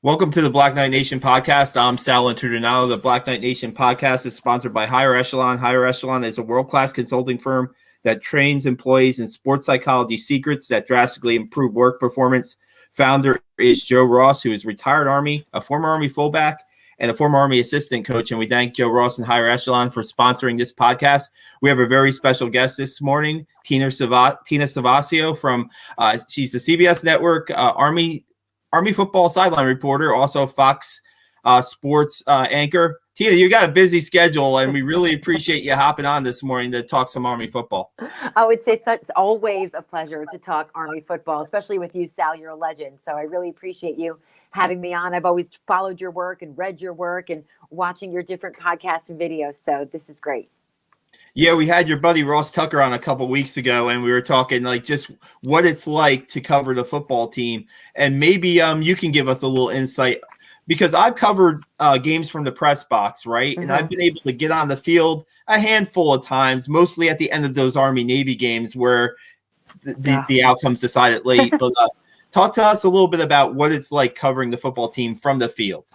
Welcome to the Black Knight Nation podcast. I'm Sal Interdonado. The Black Knight Nation podcast is sponsored by Higher Echelon. Higher Echelon is a world-class consulting firm that trains employees in sports psychology secrets that drastically improve work performance. Founder is Joe Ross, who is retired Army, a former Army fullback, and a former Army assistant coach. And we thank Joe Ross and Higher Echelon for sponsoring this podcast. We have a very special guest this morning, Tina Cervasio from she's the CBS Network Army football sideline reporter, also Fox Sports anchor. Tina, you got a busy schedule, and we really appreciate you hopping on this morning to talk some Army football. Oh, it's always a pleasure to talk Army football, especially with you, Sal. You're a legend. So I really appreciate you having me on. I've always followed your work and read your work and watching your different podcasts and videos. So this is great. Yeah, we had your buddy Ross Tucker on a couple weeks ago, and we were talking like just what it's like to cover the football team. And maybe you can give us a little insight, because I've covered games from the press box, right? Mm-hmm. And I've been able to get on the field a handful of times, mostly at the end of those Army-Navy games where the outcome's decided late. But talk to us a little bit about what it's like covering the football team from the field.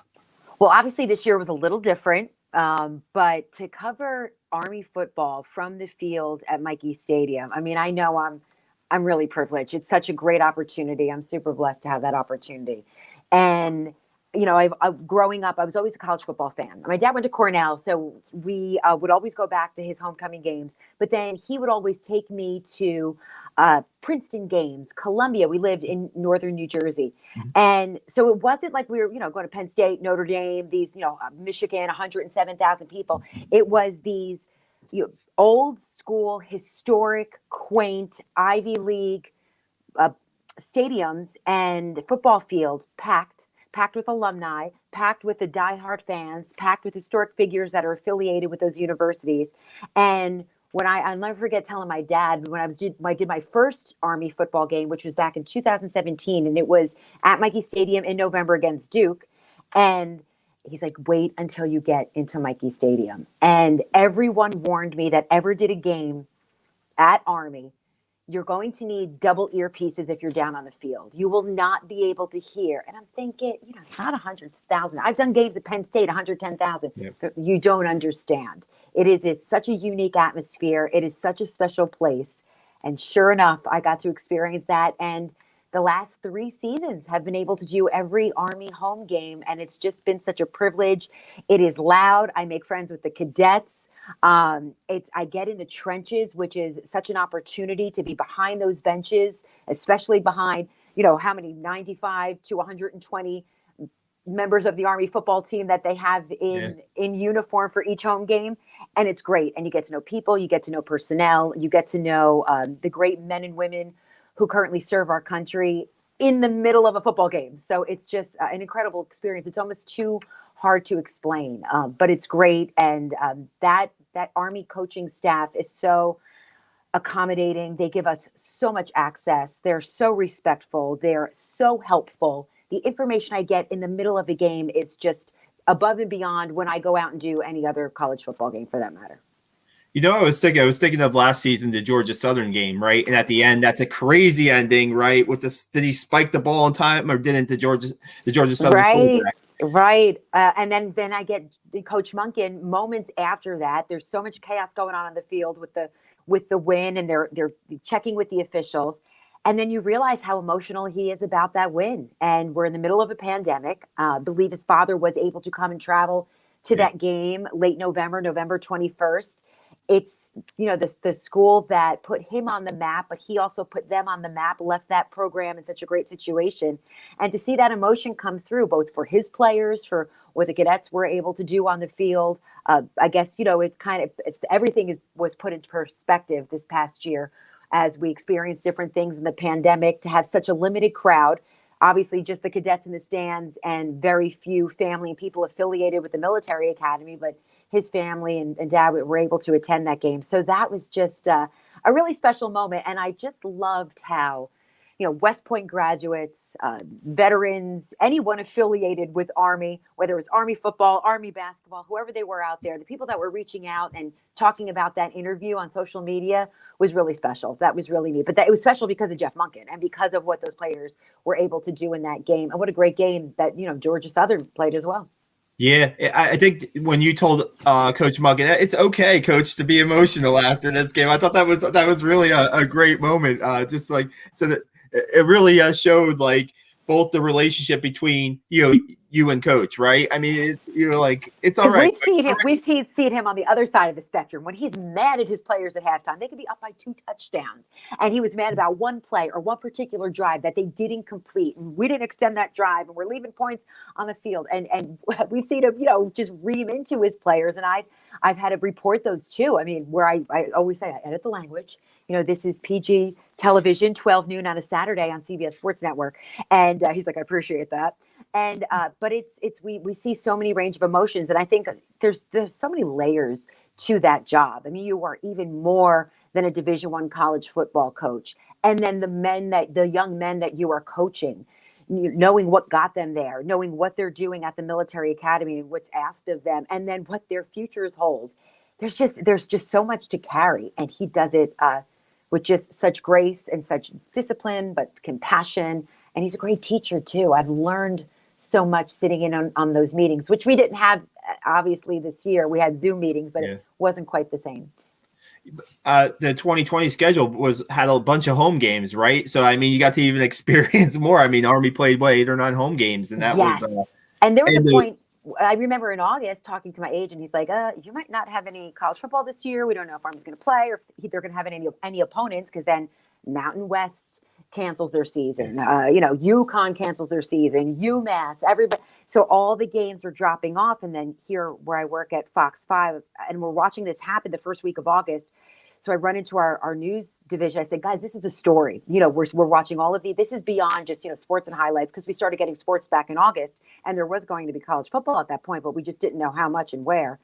Well, obviously this year was a little different, but to cover Army football from the field at Michie Stadium, I mean, I know I'm really privileged. It's such a great opportunity. I'm super blessed to have that opportunity. And you know, growing up, I was always a college football fan. My dad went to Cornell, so we would always go back to his homecoming games. But then he would always take me to Princeton games, Columbia. We lived in northern New Jersey. Mm-hmm. And so it wasn't like we were, going to Penn State, Notre Dame, these, Michigan, 107,000 people. It was these old school, historic, quaint, Ivy League stadiums and football fields packed with alumni, packed with the diehard fans, packed with historic figures that are affiliated with those universities. And when I'll never forget telling my dad when I did my first Army football game, which was back in 2017, and it was at Michie Stadium in November against Duke. And he's like, wait until you get into Michie Stadium. And everyone warned me that ever did a game at Army, you're going to need double earpieces if you're down on the field. You will not be able to hear. And I'm thinking, it's not 100,000. I've done games at Penn State, 110,000. Yep. You don't understand. It's such a unique atmosphere. It is such a special place. And sure enough, I got to experience that. And the last 3 seasons have been able to do every Army home game. And it's just been such a privilege. It is loud. I make friends with the cadets. I get in the trenches, which is such an opportunity to be behind those benches, especially behind, how many 95 to 120 members of the Army football team that they have in uniform for each home game. And it's great. And you get to know people, you get to know personnel, you get to know the great men and women who currently serve our country in the middle of a football game. So it's just an incredible experience. It's almost too hard to explain, but it's great. And that Army coaching staff is so accommodating. They give us so much access. They're so respectful. They're so helpful. The information I get in the middle of a game is just above and beyond when I go out and do any other college football game, for that matter. I was thinking of last season, the Georgia Southern game, right? And at the end, that's a crazy ending, right? Did he spike the ball in time, or didn't the Georgia Southern? Right. And then I get Coach Monken moments after that. There's so much chaos going on the field with the win, and they're checking with the officials. And then you realize how emotional he is about that win. And we're in the middle of a pandemic. I believe his father was able to come and travel to that game late November 21st. It's, the school that put him on the map, but he also put them on the map, left that program in such a great situation. And to see that emotion come through, both for his players, for what the cadets were able to do on the field, I guess, everything was put into perspective this past year as we experienced different things in the pandemic, to have such a limited crowd. Obviously, just the cadets in the stands and very few family and people affiliated with the military academy, but his family and dad were able to attend that game. So that was just a really special moment. And I just loved how West Point graduates, veterans, anyone affiliated with Army, whether it was Army football, Army basketball, whoever they were out there, the people that were reaching out and talking about that interview on social media was really special. That was really neat. But it was special because of Jeff Monken and because of what those players were able to do in that game. And what a great game that, Georgia Southern played as well. Yeah, I think when you told Coach Monken, it's okay, Coach, to be emotional after this game. I thought that was really a great moment. Just like so that it really showed like both the relationship between you and Coach, right? I mean, it's all right. We've seen him on the other side of the spectrum when he's mad at his players at halftime. They could be up by 2 touchdowns, and he was mad about one play or one particular drive that they didn't complete, and we didn't extend that drive, and we're leaving points on the field. And we've seen him, just ream into his players, and I've had to report those too. I mean, where I always say I edit the language. This is PG television, 12 noon on a Saturday on CBS Sports Network, and he's like, I appreciate that. And but we see so many range of emotions, and I think there's so many layers to that job. I mean, you are even more than a Division I college football coach, and then the young men that you are coaching, knowing what got them there, knowing what they're doing at the military academy and what's asked of them, and then what their futures hold. There's just so much to carry, and he does it with just such grace and such discipline, but compassion, and he's a great teacher too. I've learned so much sitting in on those meetings, which we didn't have obviously this year. We had Zoom meetings, but It wasn't quite the same. The 2020 schedule had a bunch of home games, right? So I mean, you got to even experience more. I mean, Army played 8 or 9 home games, and that was. And there was a point. I remember in August talking to my agent. He's like, "You might not have any college football this year. We don't know if Army's going to play or if they're going to have any opponents because then Mountain West cancels their season. UConn cancels their season. UMass, everybody. So all the games are dropping off. And then here where I work at Fox 5, and we're watching this happen the first week of August. So I run into our news division. I said, guys, this is a story. We're watching all of these. This is beyond just, sports and highlights, because we started getting sports back in August, and there was going to be college football at that point, but we just didn't know how much and where.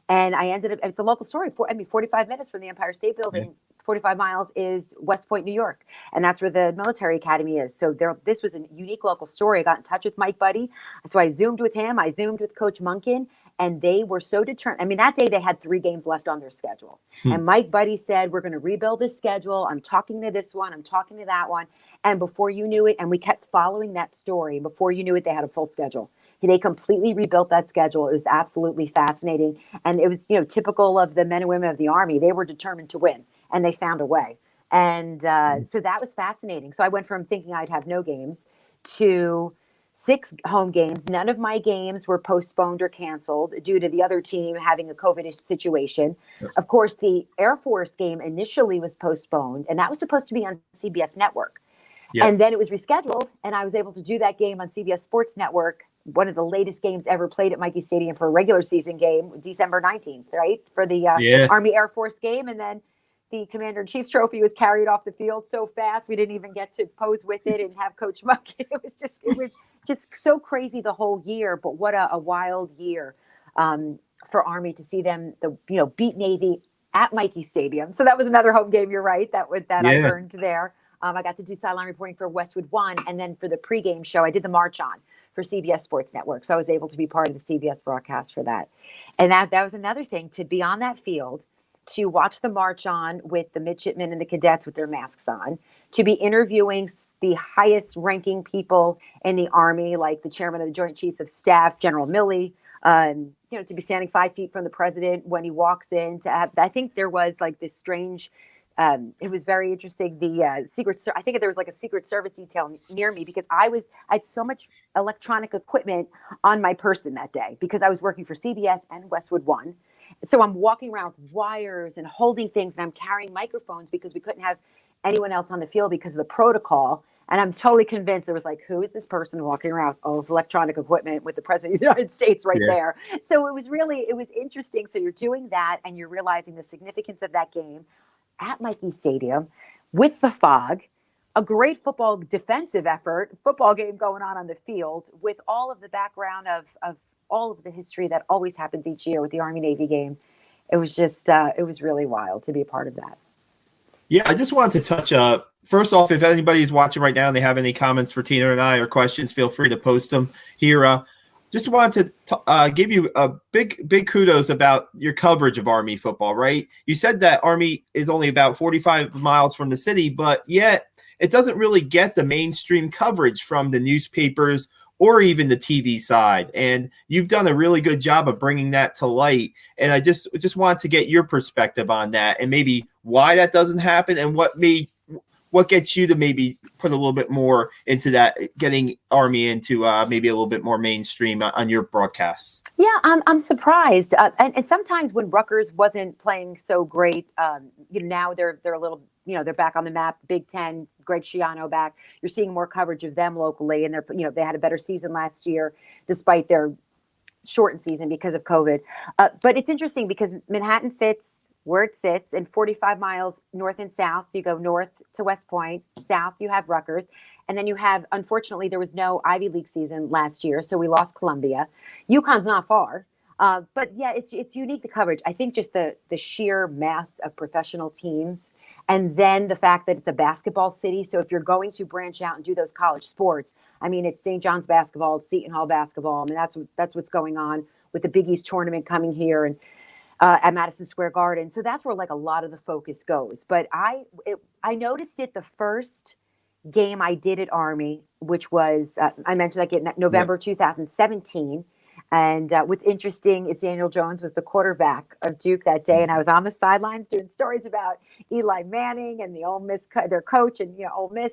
And I ended up, it's a local story. 45 minutes from the Empire State Building, 45 miles is West Point, New York. And that's where the military academy is. So this was a unique local story. I got in touch with Mike Buddy. So I Zoomed with him. I Zoomed with Coach Monken. And they were so determined. I mean, that day they had 3 games left on their schedule. And Mike Buddy said, we're going to rebuild this schedule. I'm talking to this one. I'm talking to that one. And before you knew it, and we kept following that story, before you knew it, they had a full schedule. They completely rebuilt that schedule. It was absolutely fascinating. And it was, typical of the men and women of the Army. They were determined to win, and they found a way. And so that was fascinating. So I went from thinking I'd have no games to 6 home games. None of my games were postponed or canceled due to the other team having a COVID situation. Yep. Of course, the Air Force game initially was postponed, and that was supposed to be on CBS Network. Yep. And then it was rescheduled, and I was able to do that game on CBS Sports Network, one of the latest games ever played at Michie Stadium for a regular season game, December 19th, right? For the Army Air Force game. And then the Commander-in-Chief's trophy was carried off the field so fast, we didn't even get to pose with it and have Coach Monken. It was just so crazy the whole year, but what a wild year for Army to see them, beat Navy at Michie Stadium. So that was another home game. You're right. I learned there. I got to do sideline reporting for Westwood One, and then for the pregame show, I did the march on for CBS Sports Network. So I was able to be part of the CBS broadcast for that. And that was another thing, to be on that field, to watch the march on with the midshipmen and the cadets with their masks on, to be interviewing the highest ranking people in the Army, like the chairman of the Joint Chiefs of Staff, General Milley, to be standing 5 feet from the president when he walks in, I think there was like this strange, it was very interesting. I think there was like a Secret Service detail near me because I had so much electronic equipment on my person that day because I was working for CBS and Westwood One. So I'm walking around with wires and holding things, and I'm carrying microphones because we couldn't have anyone else on the field because of the protocol. And I'm totally convinced there was like, who is this person walking around with all this electronic equipment with the president of the United States right there? So it was interesting. So you're doing that, and you're realizing the significance of that game at Michie Stadium with the fog, a great football defensive football game going on the field with all of the background of all of the history that always happens each year with the Army-Navy game. It was just, it was really wild to be a part of that. Yeah, I just wanted to touch first off, if anybody's watching right now and they have any comments for Tina and I or questions, feel free to post them here. Just wanted to give you a big kudos about your coverage of Army football, right? You said that Army is only about 45 miles from the city, but yet it doesn't really get the mainstream coverage from the newspapers or even the TV side. And you've done a really good job of bringing that to light. And I just wanted to get your perspective on that and maybe why that doesn't happen and what gets you to maybe put a little bit more into that, getting Army into maybe a little bit more mainstream on your broadcasts? Yeah, I'm surprised, and sometimes when Rutgers wasn't playing so great, now they're a little, they're back on the map. Big Ten, Greg Schiano back. You're seeing more coverage of them locally, and they had a better season last year despite their shortened season because of COVID. But it's interesting because Manhattan sits where it sits, and 45 miles north and south, you go north to West Point, south you have Rutgers, and then you have, unfortunately, there was no Ivy League season last year, so we lost Columbia. UConn's not far, but yeah, it's unique, the coverage. I think just the sheer mass of professional teams, and then the fact that it's a basketball city, so if you're going to branch out and do those college sports, I mean, it's St. John's basketball, it's Seton Hall basketball. I mean, that's what's going on with the Big East tournament coming here, and at Madison Square Garden. So that's where like a lot of the focus goes. But I noticed it the first game I did at Army, which was, I mentioned like in November 2017. And what's interesting is Daniel Jones was the quarterback of Duke that day. And I was on the sidelines doing stories about Eli Manning and the Ole Miss, their coach, and Ole Miss.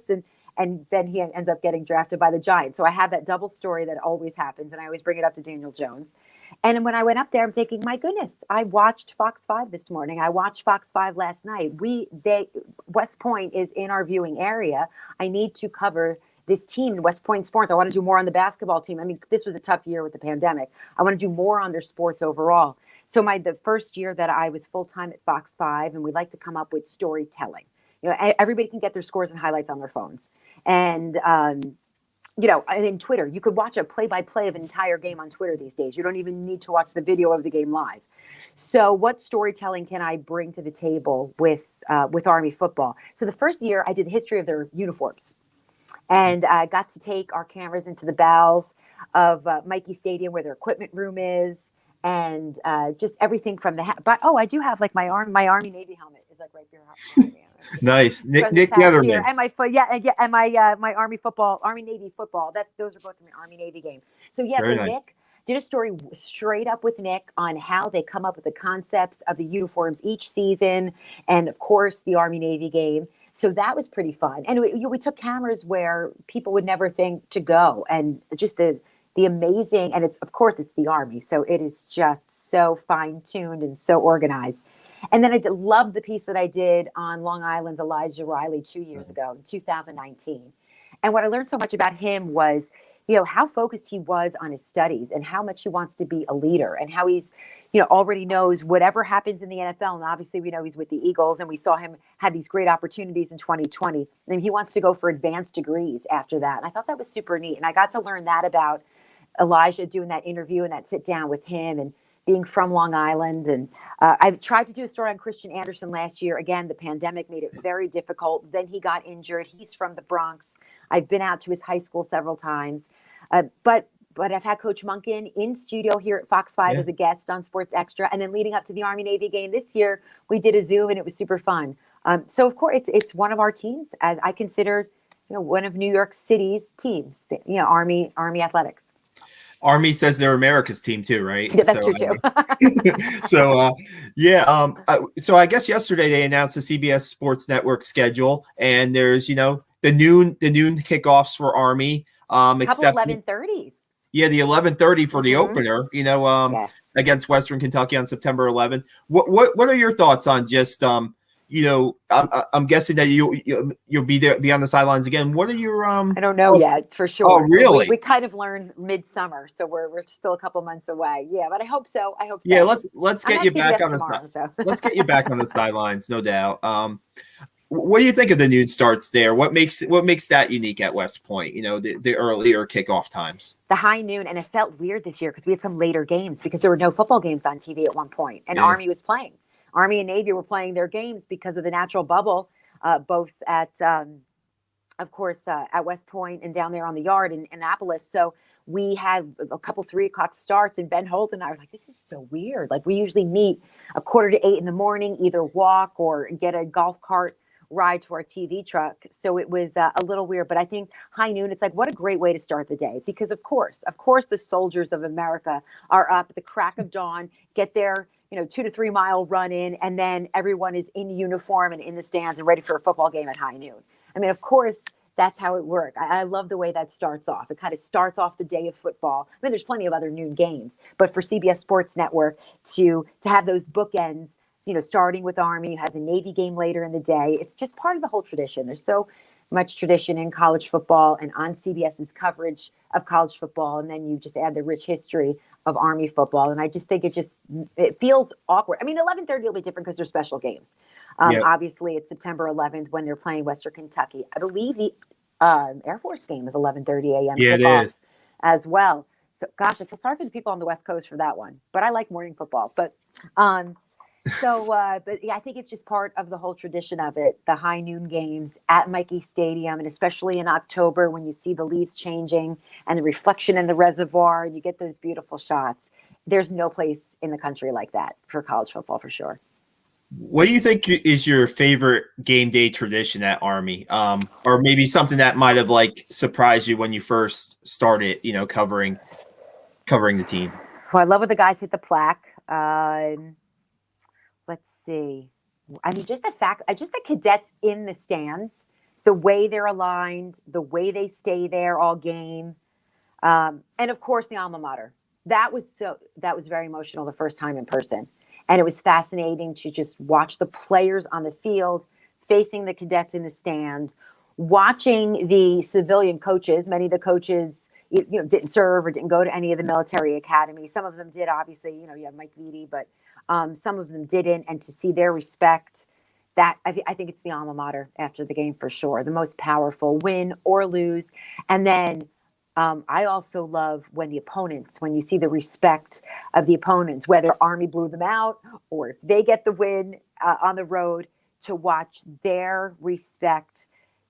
And then he ends up getting drafted by the Giants. So I have that double story that always happens. And I always bring it up to Daniel Jones. And when I went up there, I'm thinking, my goodness, I watched Fox 5 this morning. I watched Fox 5 last night. West Point is in our viewing area. I need to cover this team in West Point sports. I want to do more on the basketball team. I mean, this was a tough year with the pandemic. I want to do more on their sports overall. So the first year that I was full-time at Fox 5, and we like to come up with storytelling. Everybody can get their scores and highlights on their phones. And, and in Twitter, you could watch a play-by-play of an entire game on Twitter these days. You don't even need to watch the video of the game live. So what storytelling can I bring to the table with Army football? So the first year I did the history of their uniforms, and I got to take our cameras into the bowels of Mikey Stadium where their equipment room is, and just everything from but I do have like my Army Navy helmet is like right here. Nice. Nick Netherman. And my foot, and my Army Navy football. Those are both in the Army Navy game. So yeah, Very so nice. Nick did a story straight up with Nick on how they come up with the concepts of the uniforms each season, and of course the Army Navy game. So that was pretty fun. And we took cameras where people would never think to go, and just the amazing, and it's the Army, so it is just so fine-tuned and so organized. And then I love the piece that I did on Long Island's Elijah Riley 2 years ago, in 2019. And what I learned so much about him was, how focused he was on his studies and how much he wants to be a leader, and how he's, already knows whatever happens in the NFL. And obviously we know he's with the Eagles, and we saw him have these great opportunities in 2020. And he wants to go for advanced degrees after that. And I thought that was super neat. And I got to learn that about Elijah, doing that interview and that sit down with him, and being from Long Island. And I tried to do a story on Christian Anderson last year. Again, the pandemic made it very difficult. Then he got injured. He's from the Bronx. I've been out to his high school several times. But I've had Coach Monken in studio here at Fox 5 as a guest on Sports Extra. And then leading up to the Army Navy game this year, we did a Zoom, and it was super fun. So of course it's one of our teams, as I consider, one of New York City's teams, Army Athletics. Army says they're America's team too, right? Yeah, that's true too. So I guess yesterday they announced the CBS Sports Network schedule, and there's the noon kickoffs for Army. Except 11:30s. Yeah, the 11:30 for the opener. Yes. Against Western Kentucky on September 11th. What are your thoughts on just I'm guessing that you'll be on the sidelines again. What are your I don't know yet for sure. Oh, really? We kind of learned midsummer, so we're still a couple months away. Yeah, but I hope so. Yeah, let's get you back on let's get you back on the sidelines, no doubt. What do you think of the noon starts there? What makes that unique at West Point? The earlier kickoff times. The high noon, and it felt weird this year because we had some later games because there were no football games on TV at one point, and Army was playing. Army and Navy were playing their games because of the natural bubble. both at, of course, at West Point and down there on the yard in Annapolis. So we had a couple 3 o'clock starts, and Ben Holt and I were like, this is so weird. Like, we usually meet a 7:45 in the morning, either walk or get a golf cart ride to our TV truck. So it was a little weird, but I think high noon, it's like, what a great way to start the day, because of course, the soldiers of America are up at the crack of dawn, get their 2 to 3 mile run in, and then everyone is in uniform and in the stands and ready for a football game at high noon. I mean, of course, that's how it works. I love the way that starts off. It kind of starts off the day of football. I mean, there's plenty of other noon games, but for CBS Sports Network to have those bookends, starting with Army, you have the Navy game later in the day. It's just part of the whole tradition. There's so much tradition in college football and on CBS's coverage of college football, and then you just add the rich history of Army football. And I just think it feels awkward. I mean, 11:30 will be different because they're special games. Obviously, it's September 11th when they're playing Western Kentucky. I believe the Air Force game is 11:30 a.m. Yeah, it is as well. So, gosh, I feel sorry for the people on the West Coast for that one. But I like morning football. But but yeah, I think it's just part of the whole tradition of it. The high noon games at Mikey Stadium, and especially in October when you see the leaves changing and the reflection in the reservoir, and you get those beautiful shots. There's no place in the country like that for college football, for sure. What do you think is your favorite game day tradition at Army? Or maybe something that might have surprised you when you first started, covering the team? Well, I love when the guys hit the plaque. Let's see. I mean, just the cadets in the stands, the way they're aligned, the way they stay there all game. And of course, the alma mater. That was very emotional the first time in person. And it was fascinating to just watch the players on the field facing the cadets in the stand, watching the civilian coaches. Many of the coaches, didn't serve or didn't go to any of the military academies. Some of them did, obviously. You have Mike Vitti, but some of them didn't. And to see their respect, I think it's the alma mater after the game for sure. The most powerful, win or lose. And then I also love when you see the respect of the opponents, whether Army blew them out or if they get the win on the road, to watch their respect,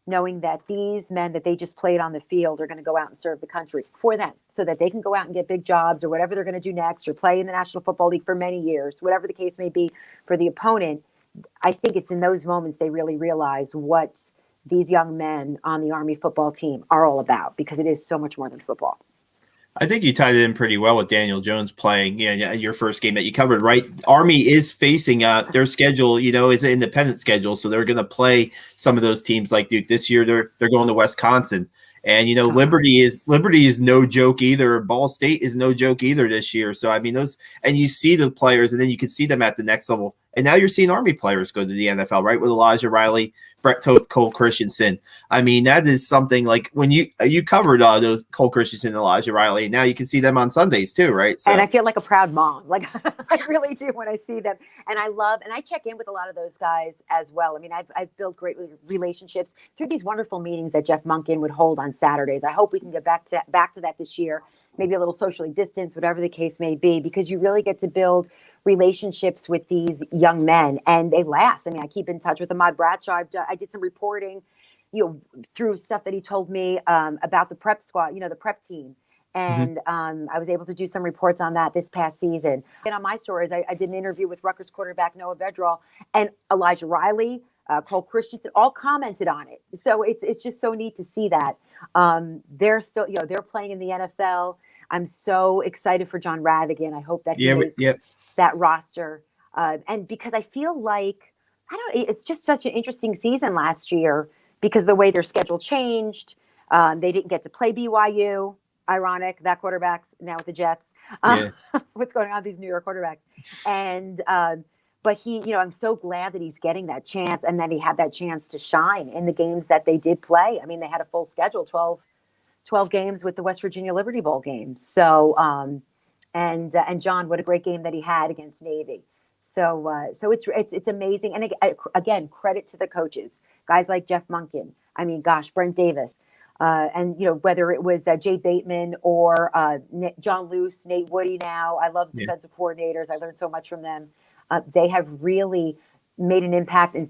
knowing that these men that they just played on the field are going to go out and serve the country for them so that they can go out and get big jobs or whatever they're going to do next, or play in the National Football League for many years, whatever the case may be for the opponent. I think it's in those moments they really realize what these young men on the Army football team are all about, because it is so much more than football. I think you tied it in pretty well with Daniel Jones playing, your first game that you covered, right? Army is facing their schedule, is an independent schedule. So they're going to play some of those teams like Duke. This year they're going to Wisconsin. And, Liberty is no joke either. Ball State is no joke either this year. So, I mean, and you see the players, and then you can see them at the next level. And now you're seeing Army players go to the NFL, right? With Elijah Riley, Brett Toth, Cole Christensen. I mean, that is something like when you covered those Cole Christensen and Elijah Riley, and now you can see them on Sundays too, right? So, and I feel like a proud mom. Like, I really do when I see them. And I check in with a lot of those guys as well. I mean, I've built great relationships through these wonderful meetings that Jeff Monken would hold on Saturdays. I hope we can get back to that this year, maybe a little socially distanced, whatever the case may be, because you really get to build relationships with these young men, and they last. I mean, I keep in touch with Ahmad Bradshaw. I did some reporting, through stuff that he told me about the prep squad, the prep team. And I was able to do some reports on that this past season. And on my stories, I did an interview with Rutgers quarterback Noah Vedral, and Elijah Riley, Cole Christensen, all commented on it. So it's just so neat to see that. They're still, they're playing in the NFL. I'm so excited for John Ratigan. I hope that he makes that roster. And because I feel like, it's just such an interesting season last year because the way their schedule changed. They didn't get to play BYU. Ironic, that quarterback's now with the Jets. What's going on with these New York quarterbacks? And but he, I'm so glad that he's getting that chance, and that he had that chance to shine in the games that they did play. I mean, they had a full schedule, 12 games with the West Virginia Liberty Bowl game. So, and John, what a great game that he had against Navy. So it's amazing. And again, credit to the coaches, guys like Jeff Monken. I mean, gosh, Brent Davis. And whether it was Jay Bateman or John Luce, Nate Woody now. I love defensive coordinators. I learned so much from them. They have really made an impact and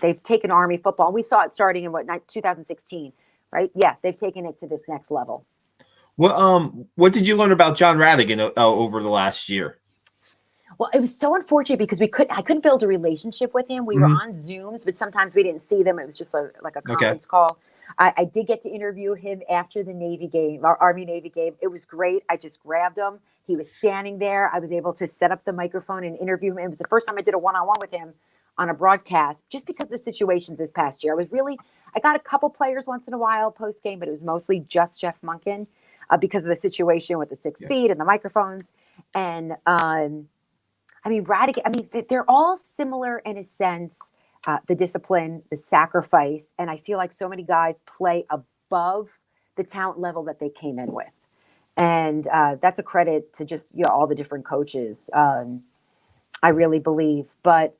they've taken Army football. And we saw it starting in 2016, right? Yeah, they've taken it to this next level. What did you learn about John Ratigan over the last year? Well, it was so unfortunate because I couldn't build a relationship with him. We were on Zooms, but sometimes we didn't see them. It was just like a conference call. I did get to interview him after the Navy game, our Army-Navy game. It was great. I just grabbed him. He was standing there. I was able to set up the microphone and interview him. It was the first time I did a one-on-one with him on a broadcast, just because of the situations this past year. I got a couple players once in a while post-game, but it was mostly just Jeff Monken because of the situation with the 6 feet and the microphones. And Ratigan, they're all similar in a sense, the discipline, the sacrifice. And I feel like so many guys play above the talent level that they came in with. And that's a credit to just, all the different coaches, I really believe. But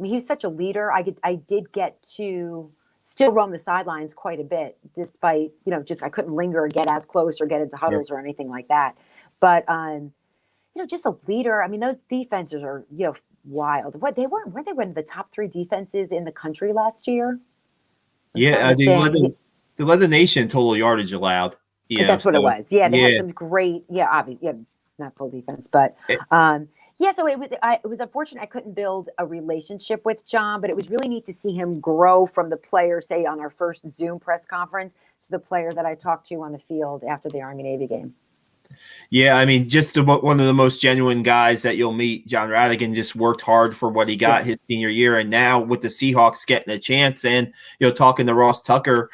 he was such a leader. I did get to still roam the sidelines quite a bit, despite, I couldn't linger or get as close or get into huddles or anything like that. But, just a leader. Those defenses are, wild. Weren't they one of the top 3 defenses in the country last year? Yeah, they led the nation in total yardage allowed. Yeah, that's what it was. Yeah, they had some great. Yeah, obviously, not full defense, but so it was unfortunate I couldn't build a relationship with John, but it was really neat to see him grow from the player, say on our first Zoom press conference, to the player that I talked to on the field after the Army-Navy game. Yeah, just one of the most genuine guys that you'll meet. John Ratigan just worked hard for what he got his senior year, and now with the Seahawks getting a chance, and talking to Ross Tucker,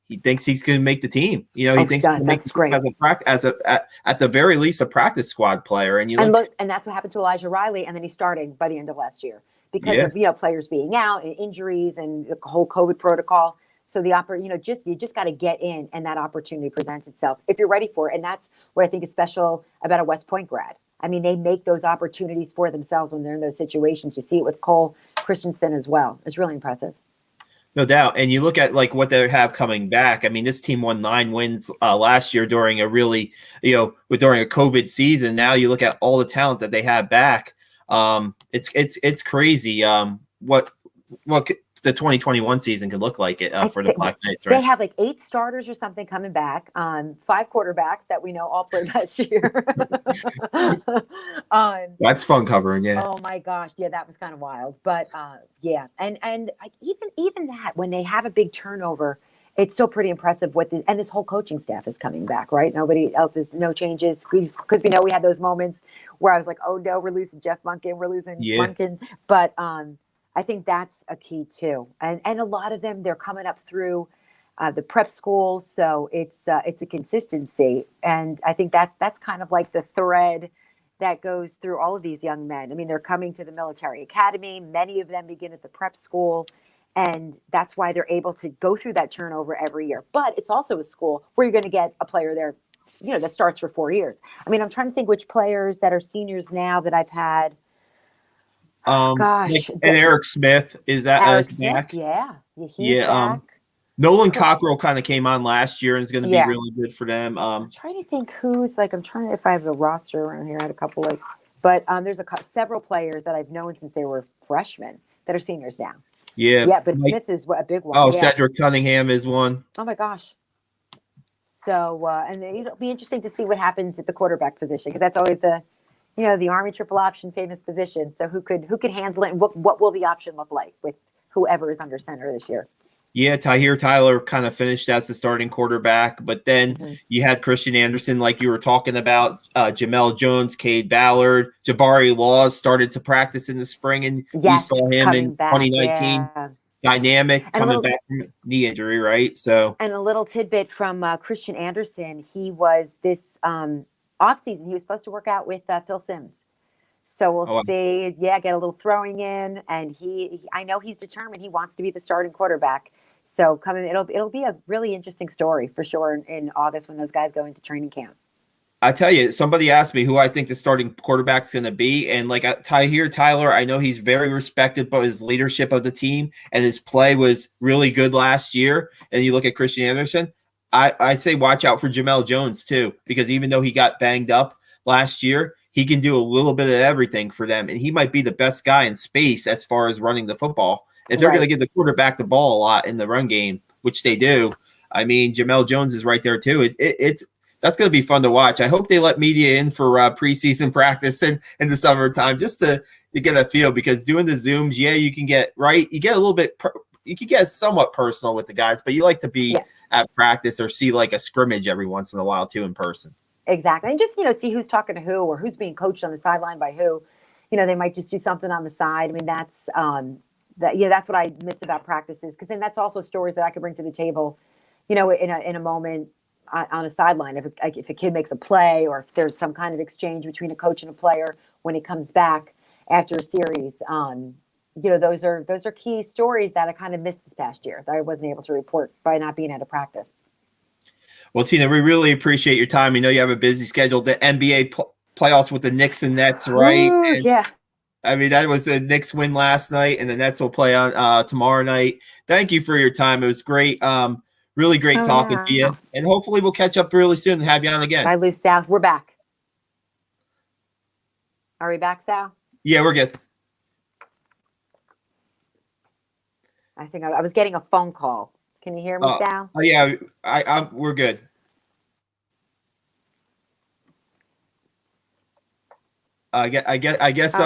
he thinks he's going to make the team. He thinks he's going to make great at the very least a practice squad player. And and that's what happened to Elijah Riley, and then he's starting by the end of last year because of players being out and injuries and the whole COVID protocol. So you just got to get in, and that opportunity presents itself if you're ready for it. And that's what I think is special about a West Point grad. They make those opportunities for themselves when they're in those situations. You see it with Cole Christensen as well. It's really impressive. No doubt. And you look at what they have coming back. This team won 9 wins last year during a really, during a COVID season. Now you look at all the talent that they have back. It's crazy. What the 2021 season could look like for the Black Knights, right? They have 8 starters or something coming back. 5 quarterbacks that we know all played last year. That's fun covering, yeah. Oh my gosh, yeah, that was kind of wild. But and even that, when they have a big turnover, it's still pretty impressive. And this whole coaching staff is coming back, right? Nobody else is, no changes, because we know we had those moments where I was like, oh no, we're losing Jeff Monken, we're losing Monken, but I think that's a key too. And a lot of them, they're coming up through the prep school. So it's a consistency. And I think that's kind of like the thread that goes through all of these young men. They're coming to the military academy. Many of them begin at the prep school. And that's why they're able to go through that turnover every year. But it's also a school where you're going to get a player there, that starts for 4 years. I'm trying to think which players that are seniors now that I've had. And Eric Smith is back. He's back. Nolan Cockrell kind of came on last year and is going to be really good for them. I'm trying to think I'm trying to, if I have a roster around here, I had a couple but there's several players that I've known since they were freshmen that are seniors now. Yeah, but Smith is a big one. Oh, Cedric Cunningham is one. Oh my gosh. So and it'll be interesting to see what happens at the quarterback position, because that's always the Army triple option famous position. So who could handle it, and what will the option look like with whoever is under center this year? Yeah, Tahir Tyler kind of finished as the starting quarterback, but then you had Christian Anderson, like you were talking about, Jamel Jones, Cade Ballard, Jabari Laws started to practice in the spring, and you saw him in 2019. Yeah. Dynamic, and coming back from knee injury, right? So, and a little tidbit from Christian Anderson, he was this offseason, he was supposed to work out with Phil Simms. So we'll see. Yeah, get a little throwing in, and I know he's determined. He wants to be the starting quarterback. So it'll be a really interesting story for sure in August when those guys go into training camp. I tell you, somebody asked me who I think the starting quarterback's going to be, and Tahir Tyler, I know he's very respected by his leadership of the team, and his play was really good last year. And you look at Christian Anderson, I'd say watch out for Jamel Jones too, because even though he got banged up last year, he can do a little bit of everything for them, and he might be the best guy in space as far as running the football. If they're going to give the quarterback the ball a lot in the run game, which they do, I mean, Jamel Jones is right there too. It's that's going to be fun to watch. I hope they let media in for preseason practice in the summertime just to get a feel, because doing the Zooms, you can get you get a little bit, you can get somewhat personal with the guys, but you like to be at practice or see like a scrimmage every once in a while too in person. Exactly. And just, see who's talking to who or who's being coached on the sideline by who. They might just do something on the side. I mean, that's that's what I miss about practices, because then that's also stories that I could bring to the table, in a moment on a sideline. If a kid makes a play, or if there's some kind of exchange between a coach and a player when he comes back after a series, those are key stories that I kind of missed this past year that I wasn't able to report by not being at a practice. Well, Tina, we really appreciate your time. We know you have a busy schedule. The NBA playoffs with the Knicks and Nets, right? Ooh, and, yeah. I mean, that was the Knicks win last night, and the Nets will play on tomorrow night. Thank you for your time. It was great. Really great talking to you. And hopefully we'll catch up really soon and have you on again. Bye, Lou, Sal. We're back. Are we back, Sal? Yeah, we're good. I think I was getting a phone call. Can you hear me, Sal? Yeah, we're good. I guess.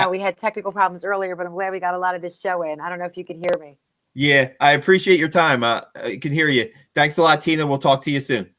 We had technical problems earlier, but I'm glad we got a lot of this show in. I don't know if you can hear me. Yeah, I appreciate your time. I can hear you. Thanks a lot, Tina. We'll talk to you soon.